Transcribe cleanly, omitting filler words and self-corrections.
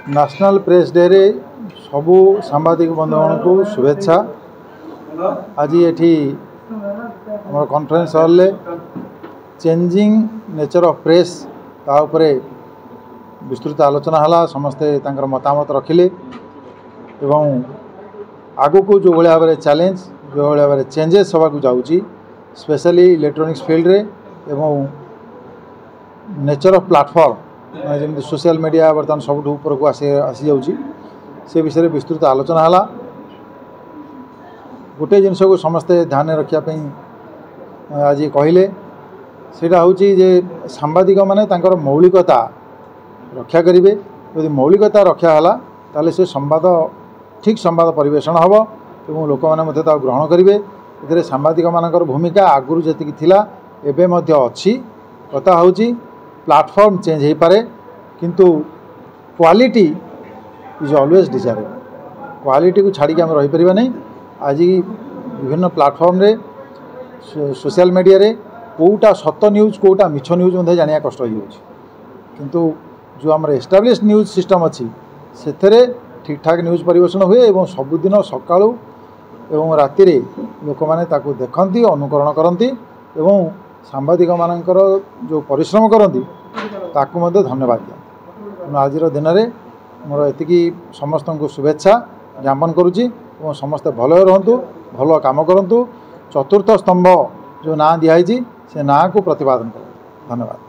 National press day रे सबू सांबादिक बंधुगण को शुभेच्छा। आज ये conference hall changing nature of press ताऊपर विस्तृत आलोचना है। समस्ते तांकर मतामत रखिले एवं आगु को जो भाई भाव चैलेंज जो भाई भाव चेंजेस होगा जाऊँगी स्पेशली इलेक्ट्रॉनिक्स फील्ड रे एवं नेचर ऑफ प्लेटफॉर्म जमी सोशल मीडिया बर्तमान सब ऊपर को आसी जाऊँगी से विषय विस्तृत आलोचना है। गोटे जिनस को समस्ते ध्यान रखापी आज कहले सेटा हूँ जे सांबादिक माने तांकर मौलिकता रक्षा करेंगे। यदि मौलिकता रक्षा है ताले से संवाद ठीक संवाद परिवेषण हम और लोक मैंने ग्रहण करेंगे। ये सांबादिक मानकर भूमिका आगुरी जी थिला एबे मध्य अच्छी कथा हूँ प्लेटफॉर्म चेंज हो पारे किंतु quality is always desirable. Quality को छाड़ी आम रही पारिबा नहीं। आज विभिन्न प्लेटफॉर्म रे सोशल मीडिया रे कोटा सत न्यूज कोटा मिछ न्यूज मध्य जानिया कष्ट हो किंतु जो आम एस्टाब्लिश न्यूज सिस्टम अच्छी से ठीक ठाक न्यूज परिवेषण हुए और सबुदिन सकाळू एवं राति लोक मैंने देखती अनुकरण करती एवं सांबादिक मानकर जो परिश्रम करती ताकू धन्यवाद दिया। आज दिन में मोर एति समस्त को शुभेच्छा ज्ञापन करुच्ची और समस्ते भल रुहतु भल काम करूँ। चतुर्थ स्तंभ जो ना दिखाई से ना को प्रतिपादन कर। धन्यवाद।